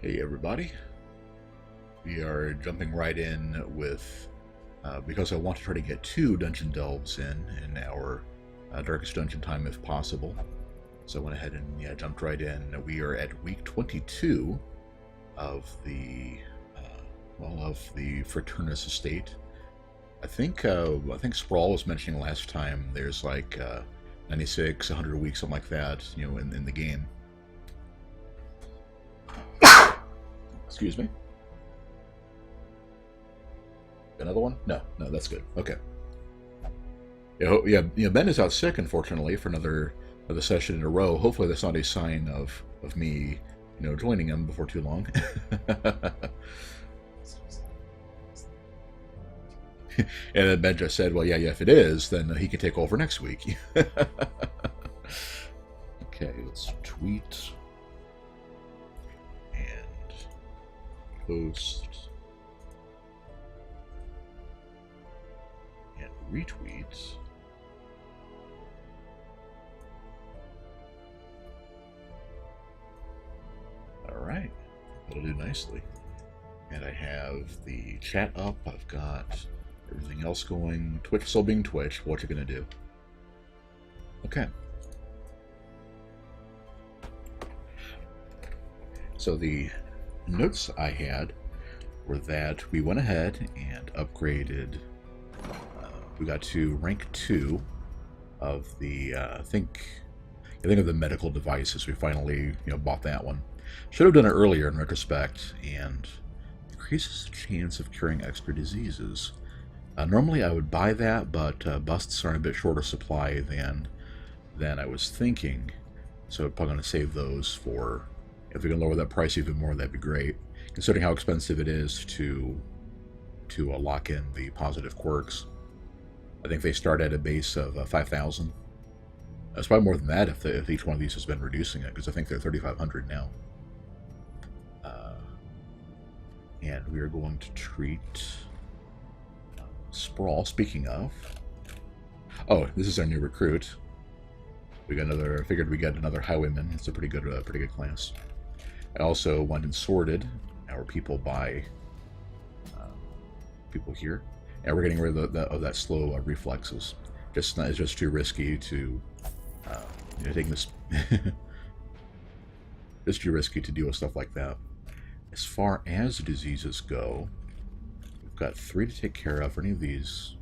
Hey everybody, we are jumping right in with, because I want to try to get 2 dungeon delves in our darkest dungeon time if possible. So I went ahead and jumped right in. We are at week 22 of the, of the Fraternus estate. I think Sprawl was mentioning last time there's like 96, 100 weeks, something like that, in the game. Excuse me. Another one? No, that's good. Okay. Ben is out sick, unfortunately, for another session in a row. Hopefully, that's not a sign of me, joining him before too long. And then Ben just said, "Well, yeah, if it is, then he can take over next week." Okay, let's tweet and post and retweet. Alright, that'll do nicely. And I have the chat up, I've got everything else going. Twitch still being Twitch, what you gonna do? Okay. So the notes I had were that we went ahead and upgraded, we got to rank 2 of the, I think of the medical devices. We finally, bought that one. Should have done it earlier in retrospect, and increases the chance of curing extra diseases. Normally I would buy that, but busts are in a bit shorter supply than I was thinking. So I'm probably going to save those for, if we can lower that price even more, that'd be great. Considering how expensive it is to lock in the positive quirks. I think they start at a base of 5,000. It's probably more than that if each one of these has been reducing it, because I think they're 3,500 now. And we are going to treat Sprawl. Speaking of, oh, this is our new recruit. We got another. Figured we got another highwayman. It's a pretty good class. I also went and sorted our people by people here, and we're getting rid of that slow reflexes. It's just too risky to taking this. It's too risky to deal with stuff like that. As far as diseases go, we've got 3 to take care of. For any of these,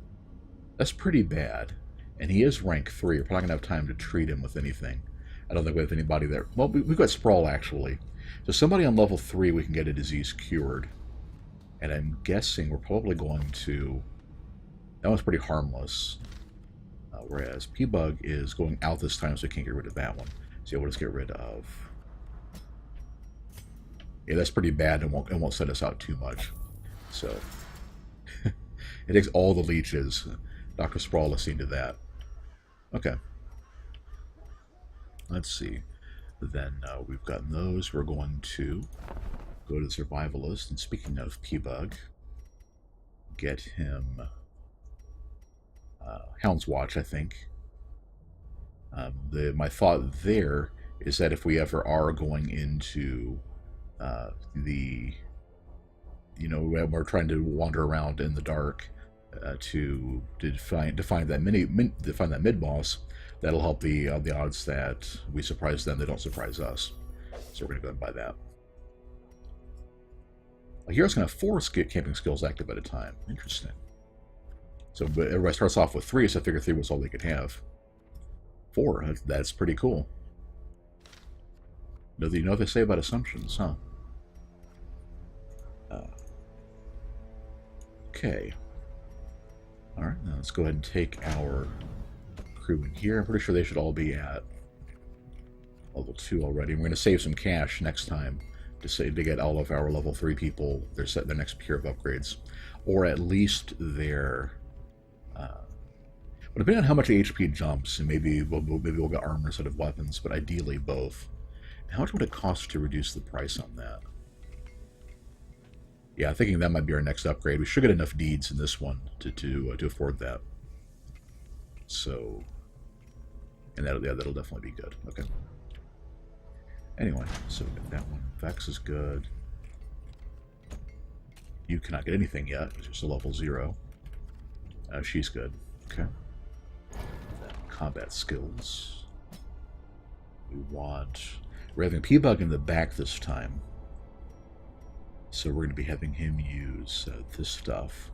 that's pretty bad. And he is rank 3. We're probably not going to have time to treat him with anything. I don't think we have anybody there. Well, we've got Sprawl, actually. So somebody on level 3, we can get a disease cured. And I'm guessing we're probably going to... That one's pretty harmless. Whereas P-Bug is going out this time, so we can't get rid of that one. So we'll just get rid of... Yeah, that's pretty bad and won't set us out too much. So it takes all the leeches. Dr. Sprawl has seen to that. Okay. Let's see. Then we've gotten those. We're going to go to the survivalist. And speaking of P-Bug, get him Hound's Watch, I think. My thought there is that if we ever are going into we're trying to wander around in the dark to find that mid boss, that'll help the odds that we surprise them, they don't surprise us. So we're gonna go and buy that. A hero's gonna have 4 camping skills active at a time. Interesting. So but everybody starts off with 3, so I figured 3 was all they could have. 4, that's pretty cool. Do you know what they say about assumptions, huh? Okay. Alright, now let's go ahead and take our crew in here. I'm pretty sure they should all be at level 2 already. We're going to save some cash next time to get all of our level 3 people their next tier of upgrades. Or at least their... Well, depending on how much HP jumps, and maybe we'll get armor instead of weapons, but ideally both. How much would it cost to reduce the price on that? Yeah, I'm thinking that might be our next upgrade. We should get enough deeds in this one to afford that. So, and that'll definitely be good. Okay. Anyway, so we got that one. Vex is good. You cannot get anything yet. It's just a level 0. She's good. Okay. Combat skills. We're having P-Bug in the back this time. So we're going to be having him use this stuff.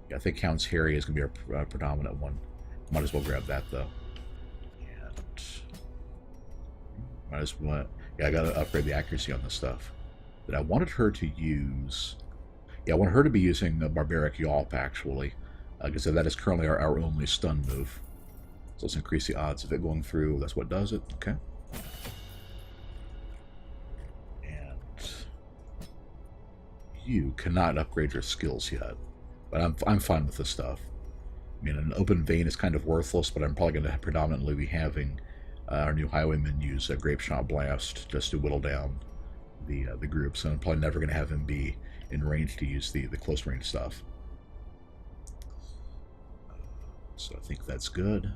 Yeah, I think Count's Harry is going to be our predominant one. Might as well grab that, though. And might as well... Yeah, I got to upgrade the accuracy on this stuff. But I wanted her to use... Yeah, I want her to be using a Barbaric Yawp, actually. Because that is currently our only stun move. So let's increase the odds of it going through. That's what does it. Okay. And you cannot upgrade your skills yet. But I'm fine with this stuff. I mean, an open vein is kind of worthless, but I'm probably going to predominantly be having our new highwayman use a Grape Shot Blast just to whittle down the group. So I'm probably never going to have him be in range to use the close range stuff. So I think that's good.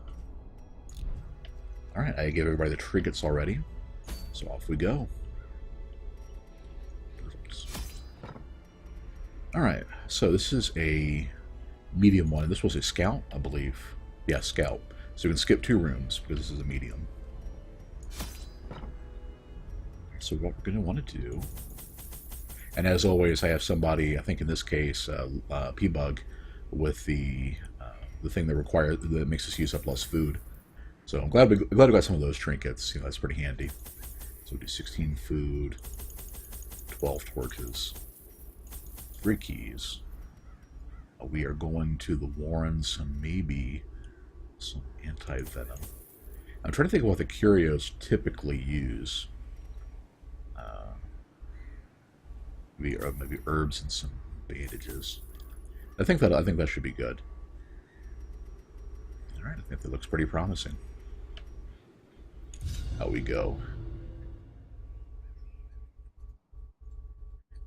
Alright, I gave everybody the trinkets already. So off we go. Alright, so this is a medium one. This was a scout, I believe. Yeah, scout. So we can skip 2 rooms because this is a medium. So what we're going to want to do... And as always, I have somebody, I think in this case, P-Bug, with the thing that makes us use up less food. So I'm glad we got some of those trinkets. You know, that's pretty handy. So we do 16 food, 12 torches, 3 keys. We are going to the Warrens and maybe some anti-venom. I'm trying to think of what the curios typically use. Maybe herbs and some bandages. I think that should be good. All right, I think that looks pretty promising. Out we go.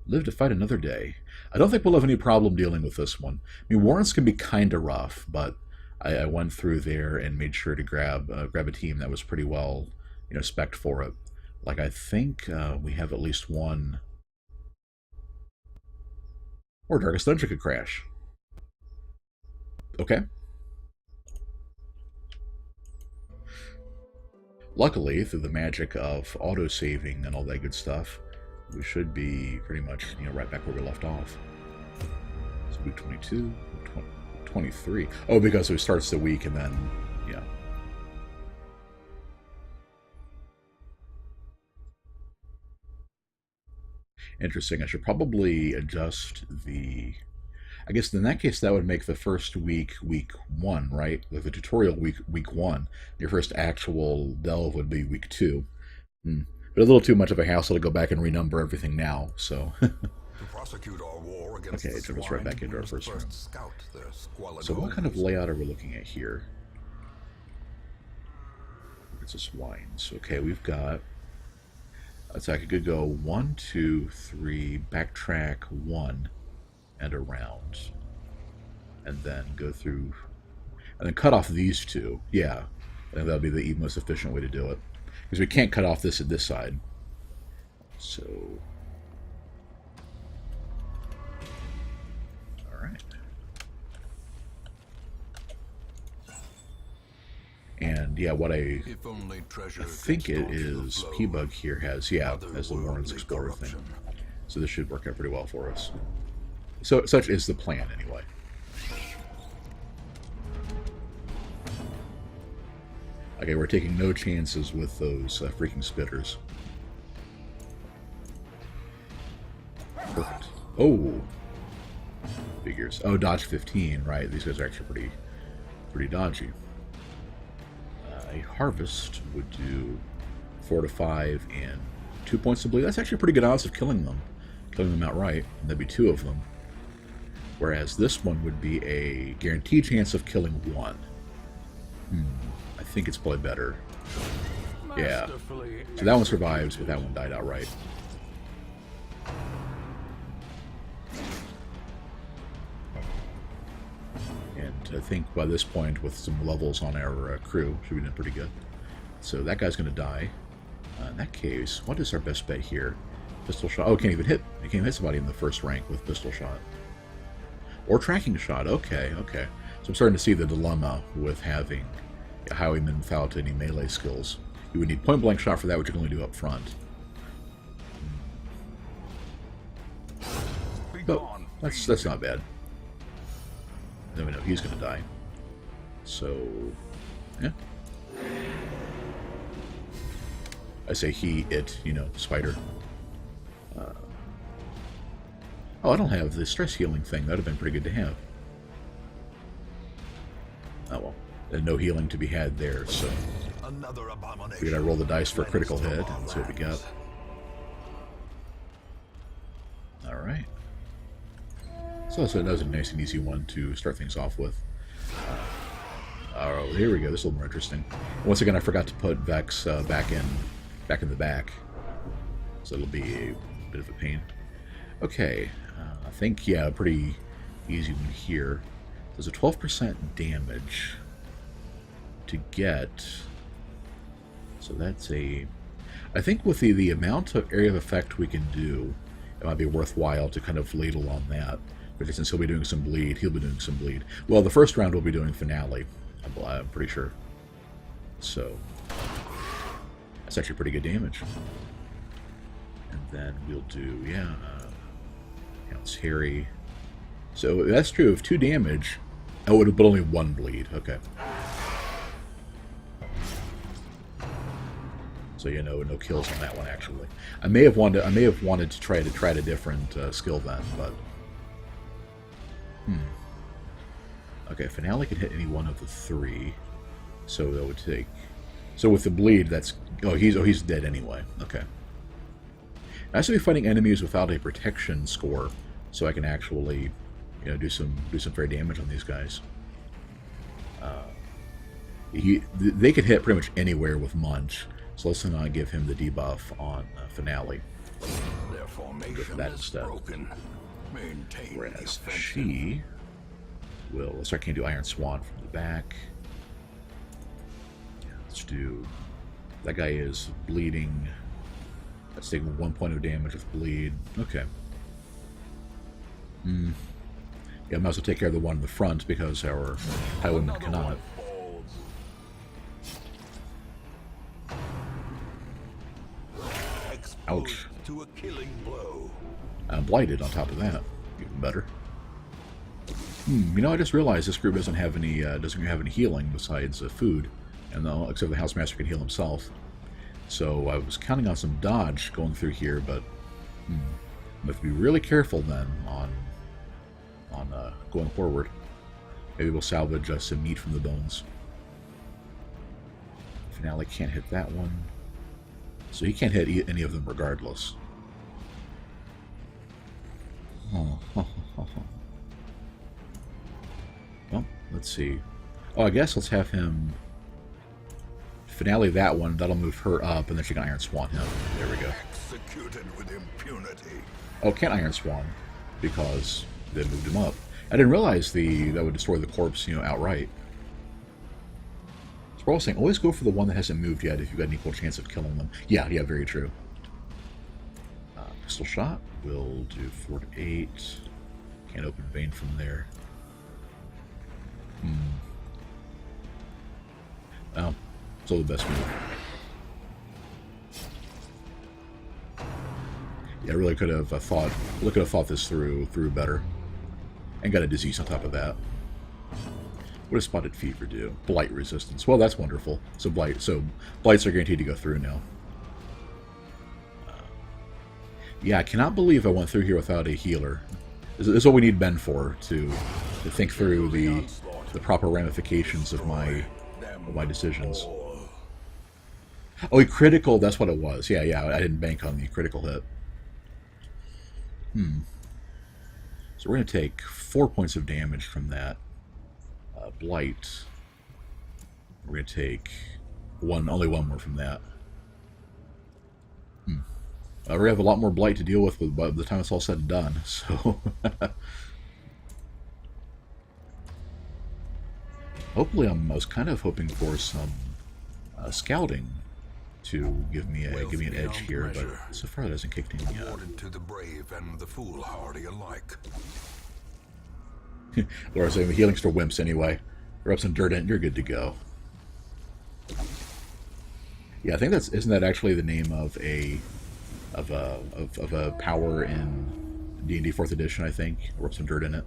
Live to fight another day. I don't think we'll have any problem dealing with this one. I mean, Warrens can be kind of rough, but I went through there and made sure to grab a team that was pretty well, spec'd for it. Like, I think we have at least one... Or Darkest Dungeon could crash. Okay. Luckily, through the magic of auto-saving and all that good stuff, we should be pretty much, right back where we left off. So week 22, 23. Oh, because it starts the week and then, yeah. Interesting. I should probably adjust the... I guess in that case, that would make the first week 1, right? Like the tutorial week 1. Your first actual delve would be week 2. But a little too much of a hassle to go back and renumber everything now, so... To prosecute our war against okay, it took us right back into our first room. So what kind of layout are we looking at here? It's a swines. Okay, we've got... So I could go 1, 2, 3, backtrack 1, and around. And then go through... And then cut off these 2. Yeah, I think that would be the most efficient way to do it. Because we can't cut off this at this side. So... Alright. And yeah, what I think it is, P-Bug here has the Warren's Explorer thing. So this should work out pretty well for us. So such is the plan, anyway. Okay, we're taking no chances with those freaking spitters. Perfect. Oh! Figures. Oh, dodge 15, right. These guys are actually pretty dodgy. A harvest would do 4 to 5 and 2 points to bleed. That's actually pretty good odds of killing them outright. And that'd be 2 of them. Whereas this one would be a guaranteed chance of killing 1. I think it's probably better. Yeah. So that one survives, but that one died outright. And I think by this point, with some levels on our crew, should be doing pretty good. So that guy's going to die. In that case, what is our best bet here? Pistol shot. Oh, can't even hit. You can't hit somebody in the first rank with pistol shot. Or tracking shot. Okay, okay. So I'm starting to see the dilemma with having a highwayman without any melee skills. You would need point blank shot for that, which you can only do up front. But that's not bad. Then we know he's going to die. So, yeah. I say he, it, you know, spider. Oh, I don't have the stress healing thing. That would have been pretty good to have. Oh well. There's no healing to be had there, so... We gotta roll the dice for a critical hit and see what we got. Alright. So that was a nice and easy one to start things off with. Oh, here we go. This is a little more interesting. Once again, I forgot to put Vex back in the back. So it'll be a bit of a pain. Okay. I think, yeah, pretty easy one here. There's a 12% damage to get. So that's a... I think with the amount of area of effect we can do, it might be worthwhile to kind of ladle on that. But since he'll be doing some bleed, he'll be doing some bleed. Well, the first round we'll be doing finale, I'm pretty sure. So, that's actually pretty good damage. And then we'll do, yeah, counts Harry. So that's true, of 2 damage, oh, but only 1 bleed, okay. So you know, no kills on that one actually. I may have wanted to try a different skill then, but okay, finale can hit any one of the 3, so that would take. So with the bleed, that's he's dead anyway. Okay. I should be fighting enemies without a protection score, so I can actually, you know, do some fair damage on these guys. They could hit pretty much anywhere with Munch. So let's not give him the debuff on finale. Their formation that is instead. broken. Maintain Whereas the she will. Let's start. Can't do Iron Swan from the back. Yeah, let's do. That guy is bleeding. Let's take 1 point of damage with bleed. Okay. Yeah, I might as well take care of the one in the front because our highwayman cannot. Ouch. To a killing blow. I'm blighted on top of that. Even better. You know, I just realized this group doesn't have any healing besides food, and except the housemaster can heal himself. So I was counting on some dodge going through here, but I have to be really careful then on going forward. Maybe we'll salvage some meat from the bones. Finale can't hit that one. So he can't hit any of them regardless. Well, let's see. Oh, I guess let's have him finale that one. That'll move her up, and then she can Iron Swan him. There we go. Executed with impunity. Oh, can't Iron Swan because they moved him up. I didn't realize that would destroy the corpse, you know, outright. We're all saying, always go for the one that hasn't moved yet if you've got an equal chance of killing them. Yeah, very true. Pistol shot. We'll do 4 to 8. Can't open vein from there. Well, still the best move. Yeah, I really could have thought this through better. And got a disease on top of that. What does Spotted Fever do? Blight resistance. Well, that's wonderful. So blights are guaranteed to go through now. Yeah, I cannot believe I went through here without a healer. This is what we need Ben for, to think through the proper ramifications of my decisions. Oh, a critical. That's what it was. Yeah. I didn't bank on the critical hit. So we're going to take 4 points of damage from that. Blight. We're going to take only one more from that. We're going to have a lot more blight to deal with by the time it's all said and done, so... Hopefully, I was kind of hoping for some scouting to give me an Wealth edge beyond here, measure. but so far it hasn't kicked in yet. Awarded to the brave and the foolhardy alike. Laura's saying healing's for wimps anyway. Rub some dirt in, you're good to go. Yeah, I think isn't that actually the name of a power in D&D 4th edition, I think. Rub some dirt in it.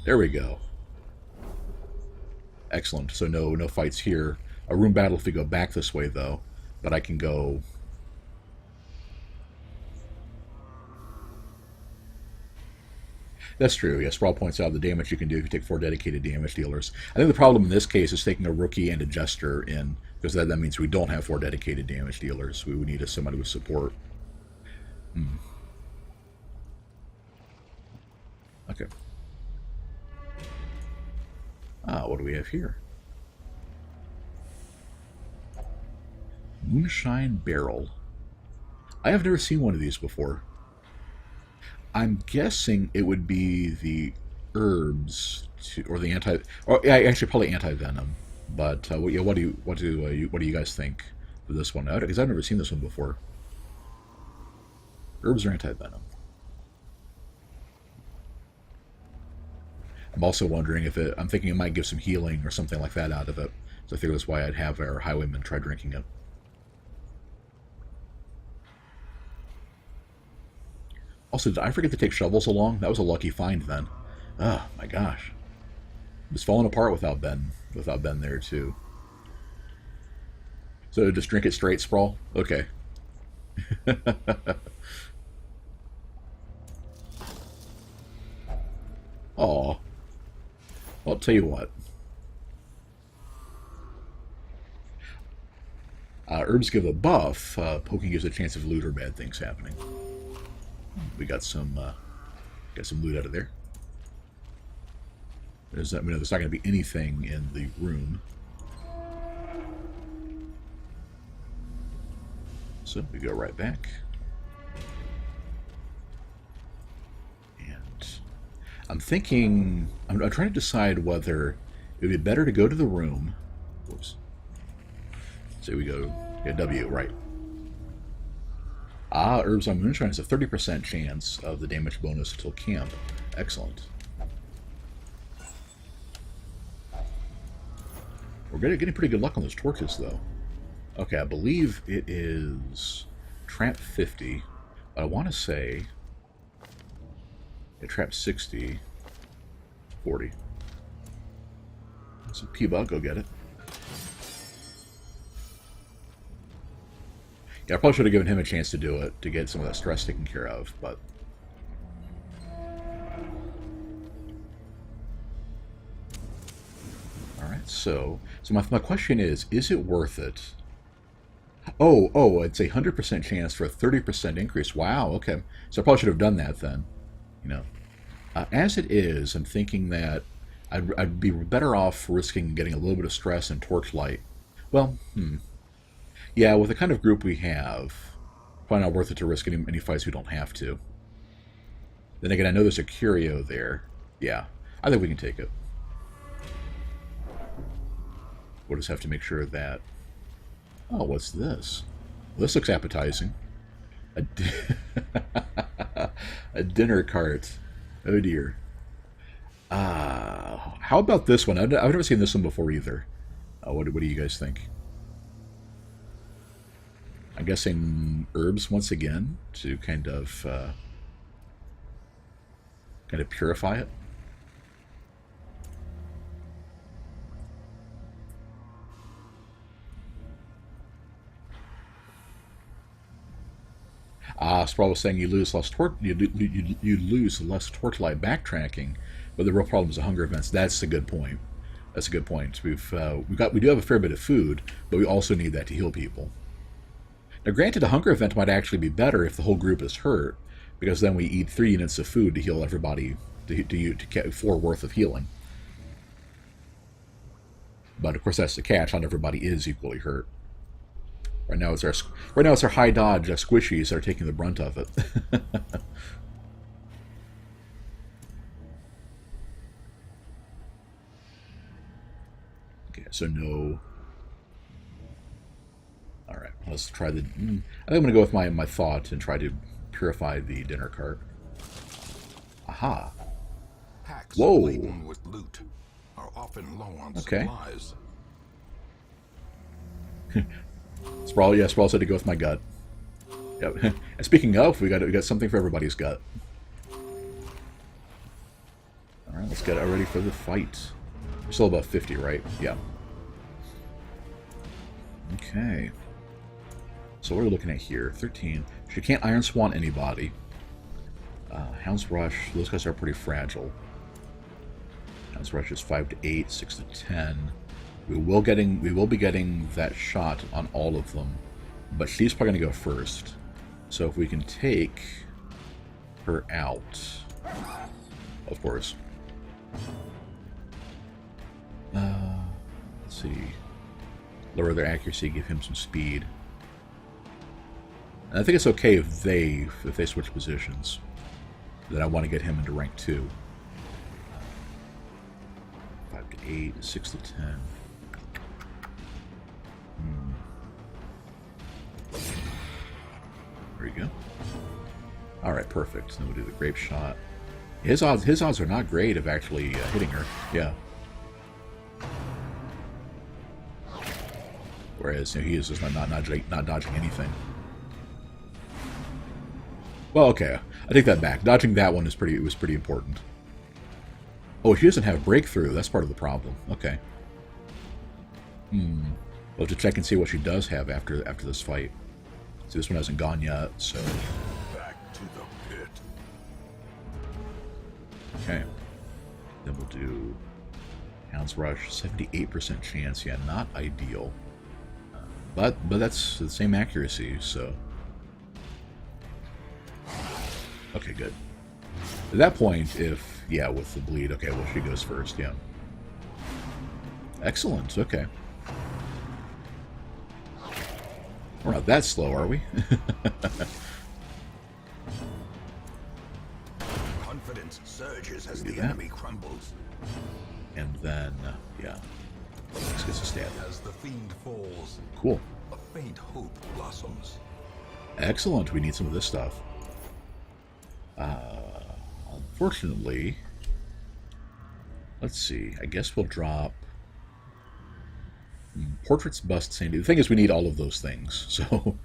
There we go. Excellent. So no fights here. A room battle if we go back this way though, but I can go. That's true. Yeah, Sprawl points out the damage you can do if you take 4 dedicated damage dealers. I think the problem in this case is taking a rookie and a jester in, because that means we don't have 4 dedicated damage dealers. We would need somebody with support. Okay. What do we have here? Moonshine Barrel. I have never seen one of these before. I'm guessing it would be the herbs or the actually probably anti-venom. But what do you guys think for this one? Because I've never seen this one before. Herbs or anti-venom? I'm also wondering if I'm thinking it might give some healing or something like that out of it. So I think that's why I'd have our highwayman try drinking it. Also, did I forget to take shovels along? That was a lucky find then. Oh my gosh. It was falling apart without Ben there too. So just drink it straight, Sprawl? Okay. Aw. I'll tell you what. Herbs give a buff. Poking gives a chance of loot or bad things happening. We got some loot out of there. There's not going to be anything in the room. So we go right back. And I'm thinking, I'm trying to decide whether it would be better to go to the room. Whoops. So we go, yeah, W, right. Herbs on Moonshine has a 30% chance of the damage bonus until camp. Excellent. We're getting pretty good luck on those torches, though. Okay, I believe it is trap 50. But I want to say trap 60, 40. Some P-Bug, go get it. Yeah, I probably should have given him a chance to do it, to get some of that stress taken care of, but... Alright, so my question is it worth it? Oh, it's a 100% chance for a 30% increase. Wow, okay. So I probably should have done that then. You know. As it is, I'm thinking that I'd be better off risking getting a little bit of stress and torchlight. Well, yeah, with the kind of group we have, probably not worth it to risk any fights we don't have to. Then again, I know there's a curio there. Yeah, I think we can take it. We'll just have to make sure that... Oh, what's this? Well, this looks appetizing. A dinner cart. Oh dear. How about this one? I've never seen this one before either. What do you guys think? I'm guessing herbs once again to kind of purify it. Sprawl was saying you lose less torchlight backtracking, but the real problem is the hunger events. That's a good point. That's a good point. We do have a fair bit of food, but we also need that to heal people. Now, granted, a hunger event might actually be better if the whole group is hurt, because then we eat 3 units of food to heal everybody, to get 4 worth of healing. But of course, that's the catch. Not everybody is equally hurt. Right now, it's our high dodge squishies that are taking the brunt of it. Okay, so no Let's try the... I think I'm going to go with my thought and try to purify the dinner cart. Aha. Packs Whoa. laden with loot are often low on supplies. Sprawl said to go with my gut. Yep. And speaking of, we got something for everybody's gut. All right, let's get ready for the fight. We're still above 50, right? Yeah. Okay. So what are we looking at here? 13. She can't Iron Swan anybody. Hound's Rush. Those guys are pretty fragile. Hound's Rush is 5 to 8, 6 to 10. We will be getting that shot on all of them, but she's probably going to go first. So if we can take her out, of course. Let's see. Lower their accuracy, give him some speed. And I think it's okay if they switch positions. Then I want to get him into rank 2. 5 to 8, 6 to 10. There you go. Alright, perfect. Then we'll do the grape shot. His odds are not great of actually hitting her. Yeah. Whereas he is just not dodging anything. Well, okay. I take that back. Dodging that one was pretty important. Oh, she doesn't have breakthrough. That's part of the problem. Okay. We'll have to check and see what she does have after this fight. See, this one hasn't gone yet, so... Back to the pit. Okay. Then we'll do... Hound's Rush, 78% chance. Yeah, not ideal. But that's the same accuracy, so... Okay, good. At that point, with the bleed, okay, well, she goes first, yeah. Excellent, okay. We're not that slow, are we? Confidence surges as the enemy crumbles. And then, yeah. Let's get a stab. As the fiend falls, Cool. a faint hope blossoms. Excellent, we need some of this stuff. Unfortunately, let's see. I guess we'll drop portraits, busts, sandy. The thing is, we need all of those things. So,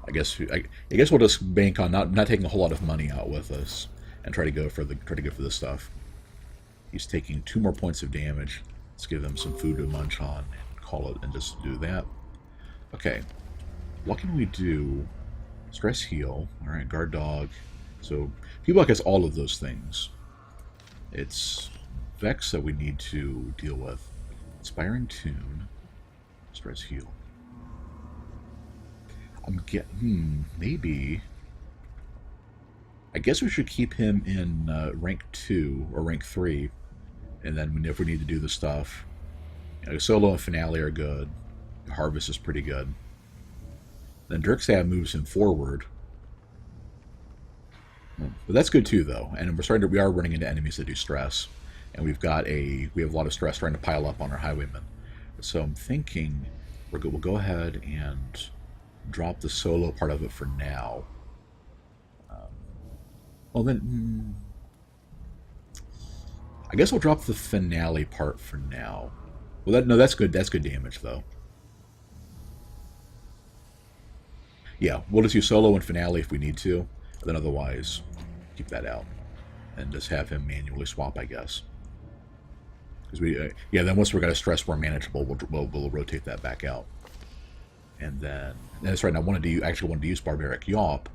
I guess we'll just bank on not taking a whole lot of money out with us and try to go for this stuff. He's taking 2 more points of damage. Let's give him some food to munch on and call it, and just do that. Okay, what can we do? Stress heal. All right, guard dog. So, P-Block has all of those things. It's Vex that we need to deal with. Inspiring Tune. Stress heal. Maybe... I guess we should keep him in rank 2 or rank 3. And then if we need to do the stuff... Solo and Finale are good. Harvest is pretty good. Then Dirk Stab moves him forward. But that's good too, though. And we are running into enemies that do stress, and we have a lot of stress trying to pile up on our highwaymen. So I'm thinking we'll go ahead and drop the solo part of it for now. Well then, I guess we'll drop the finale part for now. Well, that's good. That's good damage, though. Yeah, we'll just use solo and finale if we need to. But then otherwise, keep that out and just have him manually swap, I guess. Because then once we're going to stress more manageable, we'll rotate that back out. And then that's right. I actually wanted to use Barbaric Yawp,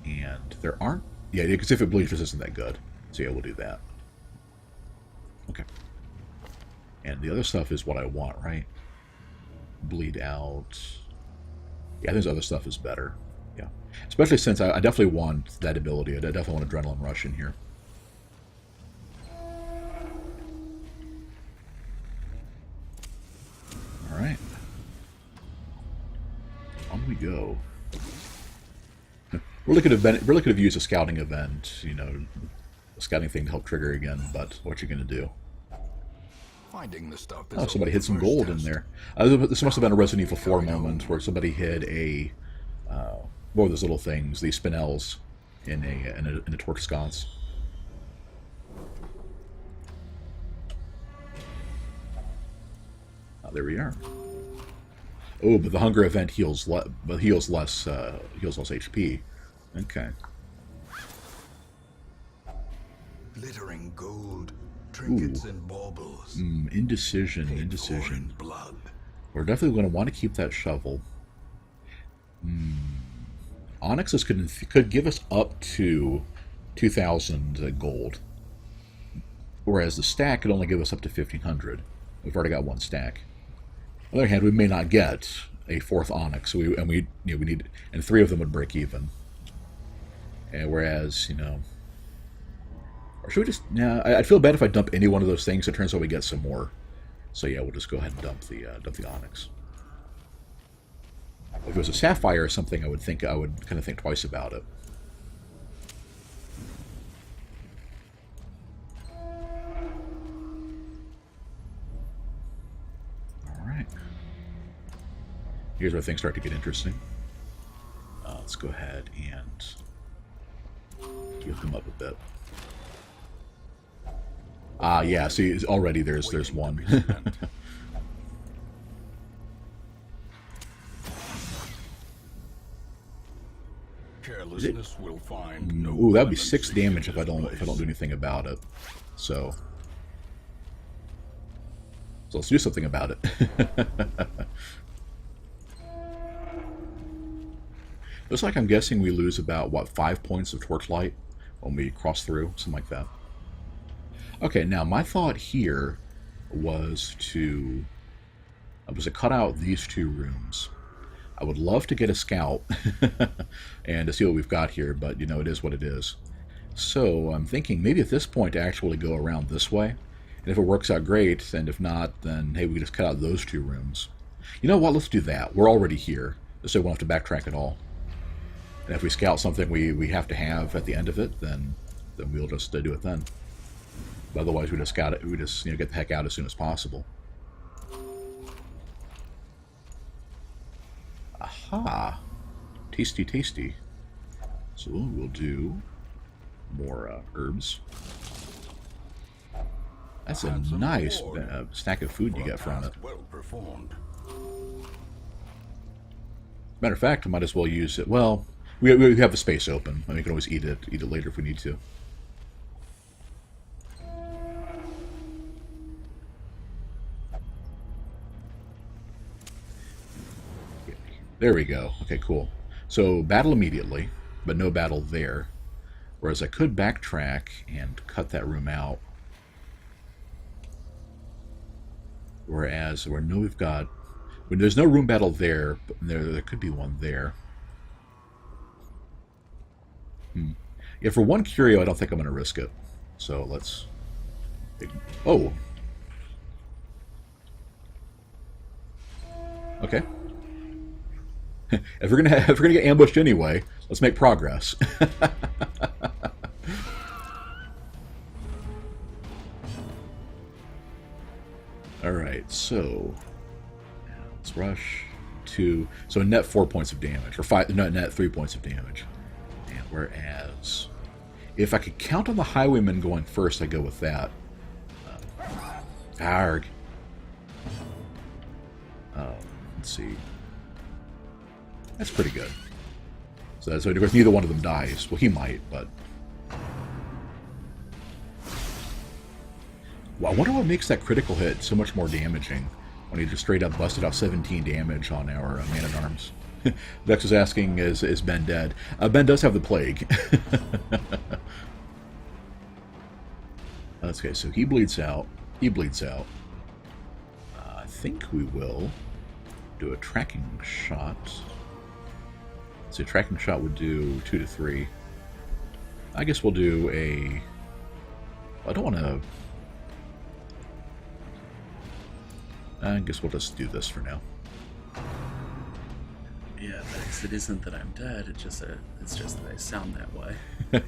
and there aren't. Yeah, because if it bleeds, just isn't that good. So yeah, we'll do that. Okay. And the other stuff is what I want, right? Bleed out. Yeah, I think this other stuff is better. Yeah. Especially since I definitely want that ability. I definitely want Adrenaline Rush in here. Alright. On we go. Really could have used a scouting event, a scouting thing to help trigger again, but what you gonna do? Finding the stuff is Oh, somebody only hid the some first gold in test. there. This must have been a Resident Evil 4 moment where somebody hid a... what were those little things? These spinels in a torch sconce. Oh, there we are. Oh, but the hunger event heals less HP. Okay. Glittering gold, trinkets and baubles. Indecision. Paid for in blood. We're definitely going to want to keep that shovel. Onyxes could give us up to 2,000 gold, whereas the stack could only give us up to 1,500. We've already got one stack. On the other hand, we may not get a fourth onyx, we need, and 3 of them would break even. And whereas, or should we just? Yeah, I'd feel bad if I dump any one of those things. It turns out we get some more. So yeah, we'll just go ahead and dump the onyx. If it was a sapphire or something, I would kind of think twice about it. All right. Here's where things start to get interesting. Let's go ahead and give them up a bit. Yeah, see, already there's one. Carelessness will find no. Ooh, that'd be 6 damage if I don't do anything about it. So let's do something about it. Looks like I'm guessing we lose about, what, 5 points of torchlight when we cross through, something like that. Okay, now my thought here was to cut out these 2 rooms. I would love to get a scout and to see what we've got here, but it is what it is. So I'm thinking maybe at this point to actually go around this way. And if it works out, great, and if not, then hey, we can just cut out those 2 rooms. You know what, let's do that. We're already here, so we won't have to backtrack at all. And if we scout something we have to have at the end of it, then we'll just do it then. But otherwise, we just scout it. We just get the heck out as soon as possible. Aha! Tasty, tasty. So we'll do more herbs. That's a nice stack of food you get from it. Well performed. Matter of fact, I might as well use it. Well, we have the space open, and we can always eat it later if we need to. There we go. Okay, cool. So battle immediately, but no battle there. Whereas I could backtrack and cut that room out. Whereas we've got, when there's no room battle there, but there could be one there. Yeah, for one curio, I don't think I'm going to risk it. So let's. Oh. Okay. If we're gonna get ambushed anyway, let's make progress. All right, so let's rush to net 4 points of damage, or 5, no, net 3 points of damage. And whereas if I could count on the highwayman going first, I go with that. Arg. Let's see. That's pretty good. So of course neither one of them dies. Well, he might, but. Well, I wonder what makes that critical hit so much more damaging when he just straight up busted out 17 damage on our man-at-arms. Vex is asking, is Ben dead? Ben does have the plague. Okay, so he bleeds out. He bleeds out. I think we will do a tracking shot. So a tracking shot would do 2 to 3. I guess we'll do a... I don't want to... I guess we'll just do this for now. Yeah, Vex, it isn't that I'm dead, it's just that I sound that way. I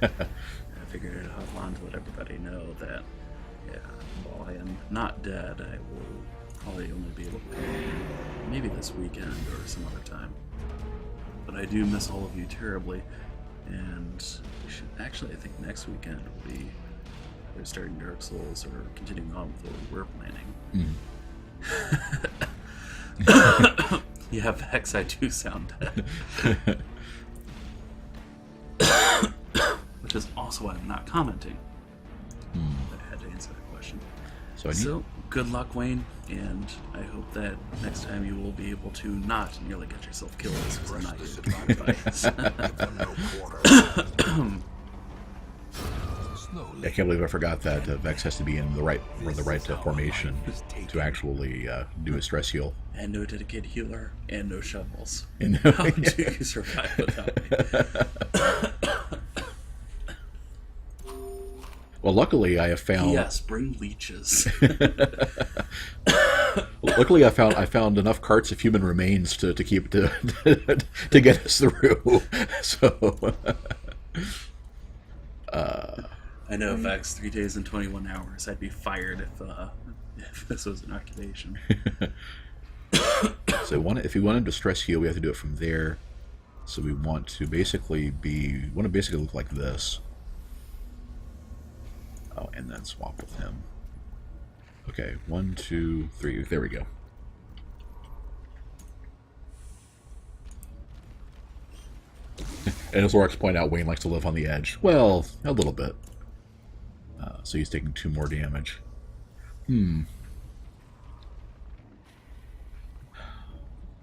figured I'd hop on to let everybody know that Yeah, while I am not dead, I will probably only be able to come maybe this weekend or some other time. But I do miss all of you terribly, and we should actually, I think next weekend will be either starting Dark Souls or continuing on with what we were planning. Yeah, Vex, I do sound dead. Which is also why I'm not commenting. I had to answer that question. So, good luck, Wayne, and I hope that next time you will be able to not nearly get yourself killed because I'm not getting advice. I can't believe I forgot that Vex has to be in the right formation to actually do a stress heal. And no dedicated healer, and no shovels. And How do you survive without me? Well, luckily I have found. Yes, bring leeches. Luckily, I found enough carts of human remains to keep to get us through. So. I know, Vex, 3 days and 21 hours. I'd be fired if this was an occupation. So if we wanted to stress heal, we have to do it from there. So we want to basically look like this. Oh, and then swap with him. Okay, 1, 2, 3. There we go. And as Lorax pointed out, Wayne likes to live on the edge. Well, a little bit. So he's taking 2 more damage.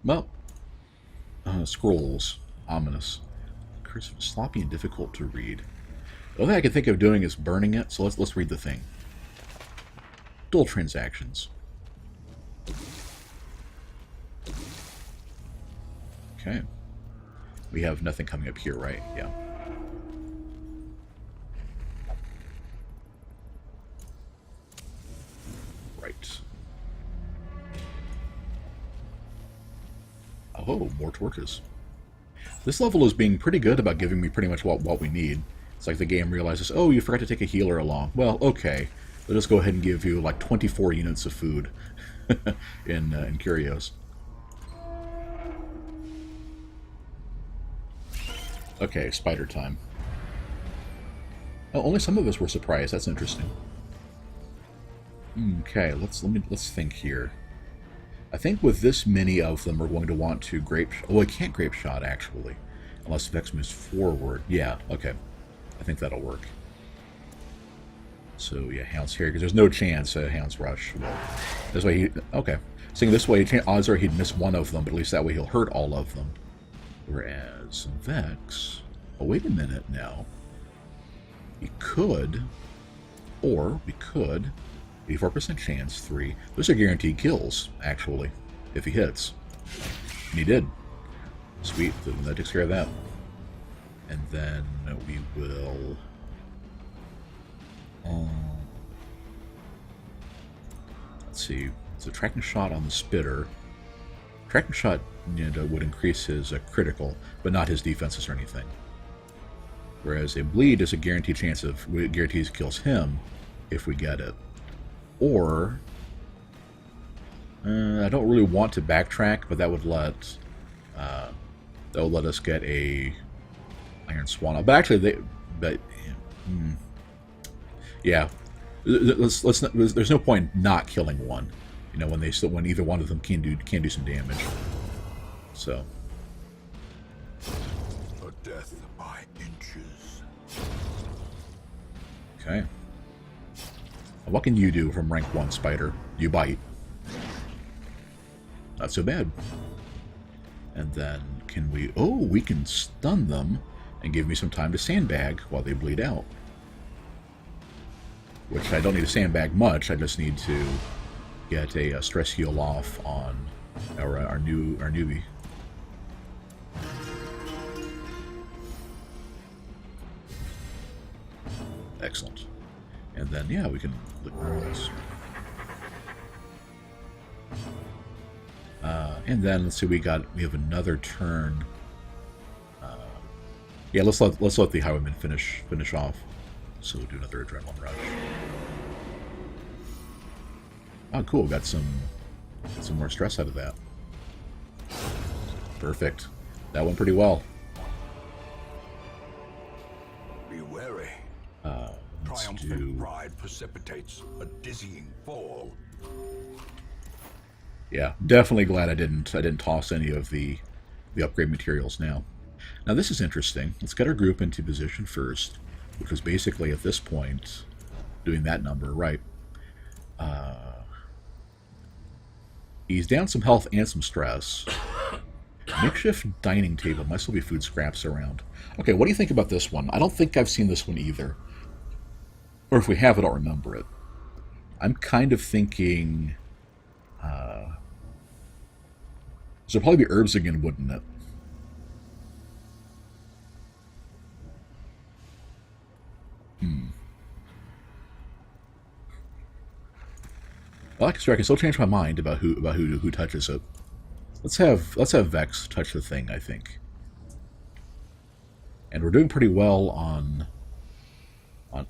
Well, scrolls. Ominous. Cursive, sloppy and difficult to read. The only thing I can think of doing is burning it, so let's read the thing. Dual transactions. Okay. We have nothing coming up here, right? Yeah. Right. Oh, more torches. This level is being pretty good about giving me pretty much what we need. It's like the game realizes, oh, you forgot to take a healer along. Well, okay. We'll just go ahead and give you like 24 units of food in Curios. Okay, spider time. Oh, only some of us were surprised. That's interesting. Okay, let's think here. I think with this many of them, we're going to want to grape. Oh, I can't grape shot actually, unless Vex moves forward. Yeah, okay. I think that'll work. So yeah, Hound's here because there's no chance Hound's rush. Well, this way he okay. Seeing this way, odds are he'd miss one of them, but at least that way he'll hurt all of them. Whereas Vex, oh wait a minute now. He could, or we could, 84% chance 3. Those are guaranteed kills actually, if he hits. And he did. Sweet, so that takes care of that. And then we will. Let's see. So tracking shot on the spitter. Tracking shot would increase his critical, but not his defenses or anything. Whereas a bleed is a guaranteed chance of guarantees kills him if we get it. Or I don't really want to backtrack, but that would let us get a Iron Swan. But actually, yeah. There's no point not killing one. You know, when either one of them can do some damage. So. A death by inches. Okay. What can you do from rank 1 spider? You bite. Not so bad. And then can we... Oh, we can stun them and give me some time to sandbag while they bleed out. Which I don't need to sandbag much. I just need to get a stress heal off on our newbie. Excellent. And then yeah, we can look this. And then let's see, we have another turn. Yeah, let's let the highwayman finish off. So we'll do another adrenaline rush. Oh, cool. Got some more stress out of that. Perfect. That went pretty well. Be wary. Let's Triumphant do... pride precipitates a dizzying fall. Yeah, definitely glad I didn't toss any of the upgrade materials now. Now this is interesting. Let's get our group into position first, which was basically at this point doing that number, right? He's down some health and some stress. Makeshift dining table. Might still be food scraps around. Okay, what do you think about this one? I don't think I've seen this one either. Or if we have, I don't remember it. I'm kind of thinking... this would probably be herbs again, wouldn't it? Well, I can still change my mind about who touches it. Let's have Vex touch the thing, I think. And we're doing pretty well on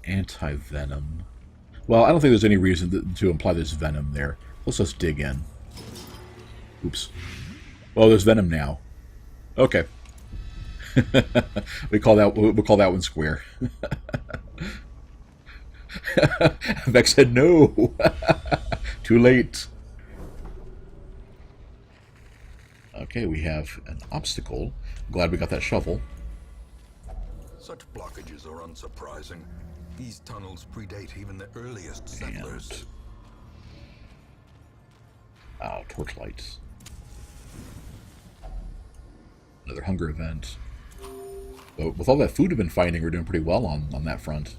anti-venom. Well, I don't think there's any reason to imply there's venom there. Let's just dig in. Oops. Well, there's venom now. Okay. we'll call that one square. Vex said no. Too late. Okay, we have an obstacle. I'm glad we got that shovel. Such blockages are unsurprising. These tunnels predate even the earliest settlers. And... torchlight. Another hunger event. But with all that food we've been finding, we're doing pretty well on that front.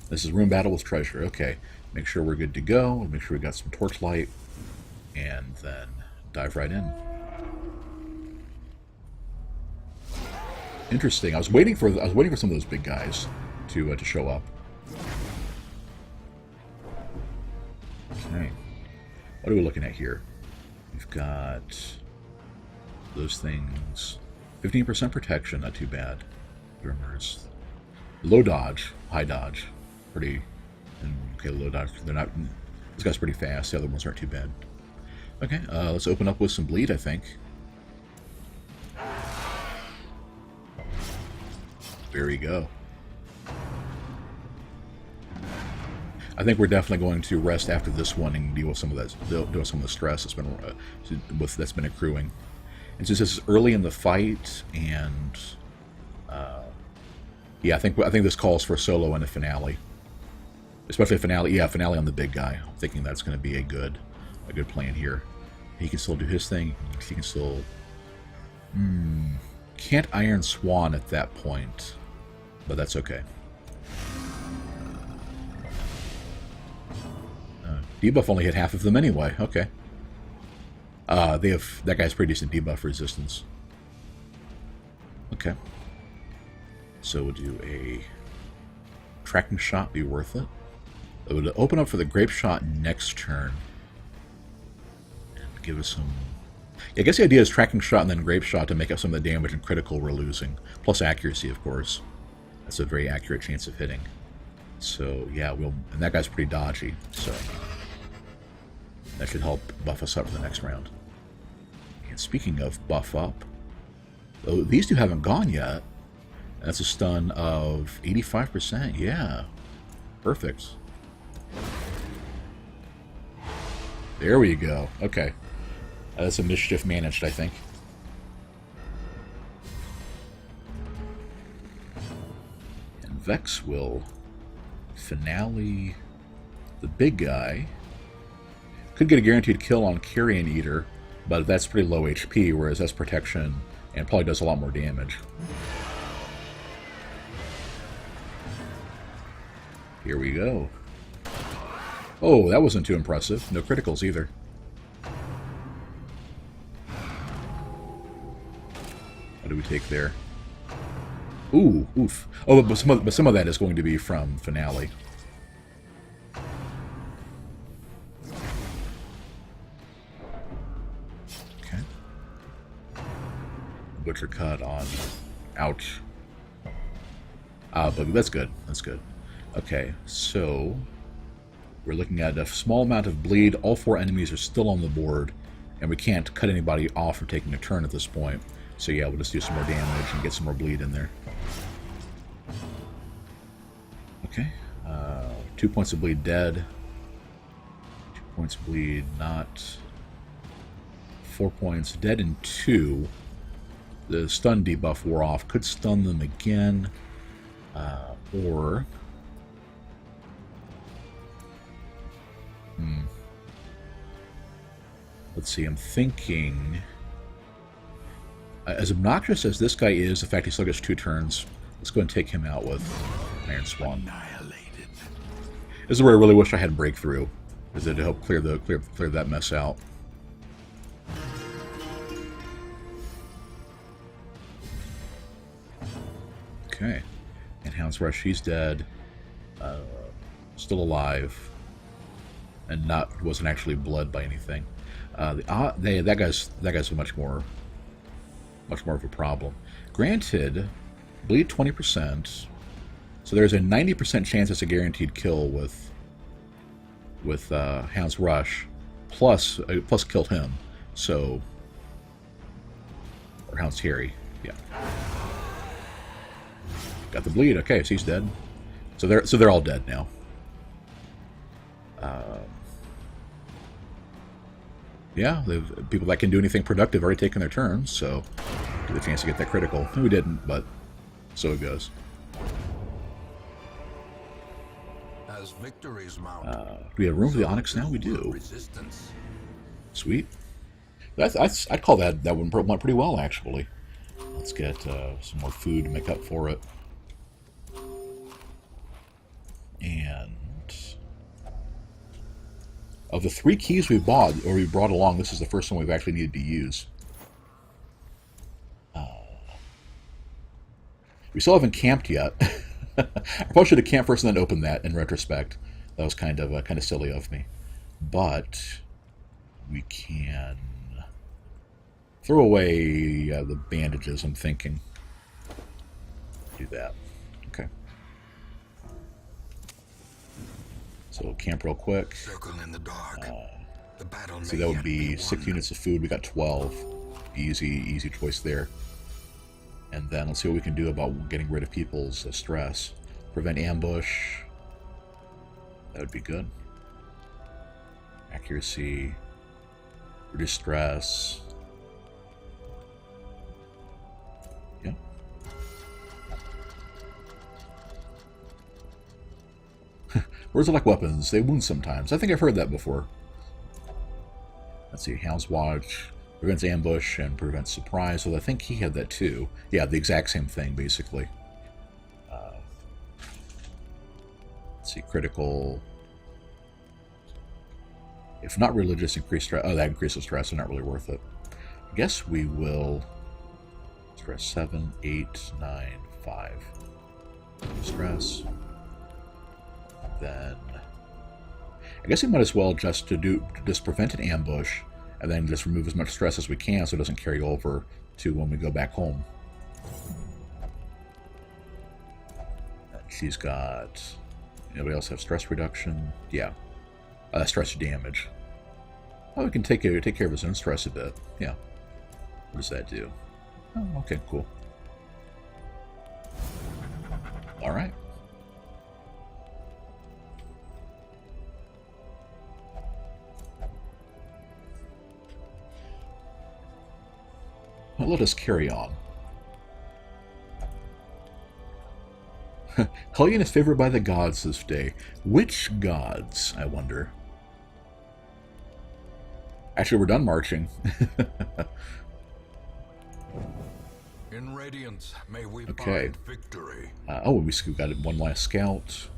This is room battle with treasure. Okay, make sure we're good to go. Make sure we got some torchlight, and then dive right in. Interesting. I was waiting for some of those big guys to show up. Okay, what are we looking at here? We've got those things. 15% protection, not too bad. Rumors. Low dodge, high dodge. Pretty. Okay, low dodge. They're not. This guy's pretty fast. The other ones aren't too bad. Okay, let's open up with some bleed, I think. There we go. I think we're definitely going to rest after this one and deal with some of the stress that's been accruing. And since this is early in the fight, and yeah, I think this calls for a solo and a finale, especially a finale. Yeah, finale on the big guy. I'm thinking that's going to be a good plan here. He can still do his thing. He can still can't Iron Swan at that point, but that's okay. Debuff only hit half of them anyway. Okay. That guy's pretty decent debuff resistance. Okay. So we'll do a tracking shot. Be worth it. It would open up for the grape shot next turn and give us some. Yeah, I guess the idea is tracking shot and then grape shot to make up some of the damage and critical we're losing, plus accuracy, of course. That's a very accurate chance of hitting. So yeah, and that guy's pretty dodgy. So that should help buff us up for the next round. And speaking of buff up, oh, these two haven't gone yet. That's a stun of 85%. Yeah. Perfect. There we go. Okay. That's a mischief managed, I think. And Vex will finale the big guy. Could get a guaranteed kill on Carrion Eater, but that's pretty low HP, whereas that's protection and probably does a lot more damage. Here we go. Oh, that wasn't too impressive. No criticals either. What do we take there? Ooh, oof. Oh, but some of that is going to be from Finale. Okay. Butcher cut on. Ouch. But that's good. That's good. Okay, so We're looking at a small amount of bleed. All 4 enemies are still on the board, and we can't cut anybody off from taking a turn at this point. So yeah, we'll just do some more damage and get some more bleed in there. Okay, 2 points of bleed dead. 2 points of bleed not. 4 points dead in 2. The stun debuff wore off. Could stun them again, or let's see. I'm thinking, as obnoxious as this guy is, the fact he still gets 2 turns. Let's go and take him out with Iron Swan. Annihilated. This is where I really wish I had breakthrough, is it to help clear that mess out. Okay, and Hound's Rush, he's dead, still alive, and wasn't actually bled by anything. That guy's much more of a problem. Granted, bleed 20%, so there's a 90% chance it's a guaranteed kill with Hound's Rush, plus killed him. So, or Hound's Carry, yeah. Got the bleed. Okay, so he's dead. So they're all dead now. Yeah, the people that can do anything productive already taken their turns, so get the chance to get that critical. We didn't, but so it goes. As victories mount, Do we have room for the Onyx now? We do. Resistance. Sweet. I'd call that one went pretty well, actually. Let's get some more food to make up for it. And of the 3 keys we brought along, this is the first one we've actually needed to use. We still haven't camped yet. I probably should have camped first and then opened that. In retrospect, that was kind of silly of me. But we can throw away the bandages. I'm thinking. Do that. Okay. So we'll camp real quick. Circle in the dark. The battle See, may that would yet be won. 6 units of food. We got 12. Easy choice there. And then let's see what we can do about getting rid of people's stress. Prevent ambush. That would be good. Accuracy. Reduce stress. Yeah. Words are like weapons. They wound sometimes. I think I've heard that before. Let's see. Hound's Watch. Prevents ambush and prevents surprise. So I think he had that too. Yeah, the exact same thing, basically. Let's see. Critical. If not religious, increase stress. Oh, that increases stress, so not really worth it. I guess we will. Stress 7, 8, 9, 5. Stress. Then. I guess we might as well just prevent an ambush. And then just remove as much stress as we can so it doesn't carry over to when we go back home. And she's got... Anybody else have stress reduction? Yeah. Stress damage. Oh, we can take care of his own stress a bit. Yeah. What does that do? Oh, okay, cool. Alright. Well, let us carry on. Hellion is favored by the gods this day. Which gods, I wonder? Actually, we're done marching. In Radiance, may we Okay. find victory. We got one last scout.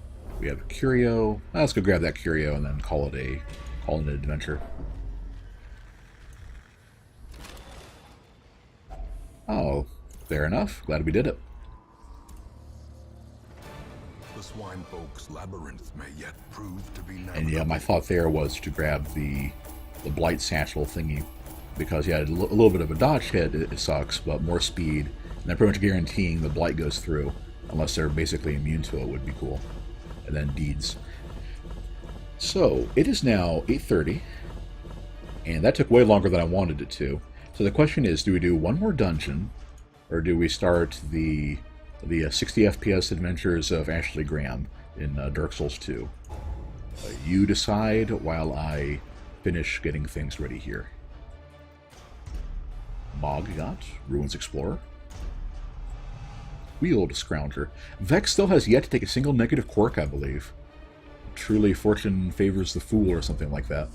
We have a curio. Let's go grab that curio and then call it an adventure. Oh, fair enough. Glad we did it. The swine folk's labyrinth may yet prove to be And navigable. yeah, my thought there was to grab the blight satchel thingy, because yeah, a little bit of a dodge hit, it sucks, but more speed, and then pretty much guaranteeing the blight goes through, unless they're basically immune to it, would be cool. And then deeds. So, it is now 8:30, and that took way longer than I wanted it to. So the question is, do we do one more dungeon, or do we start the 60 FPS adventures of Ashley Graham in Dark Souls 2? You decide while I finish getting things ready here. Moggot, Ruins Explorer. Wheeled Scrounger. Vex still has yet to take a single negative quirk, I believe. Truly, fortune favors the fool, or something like that.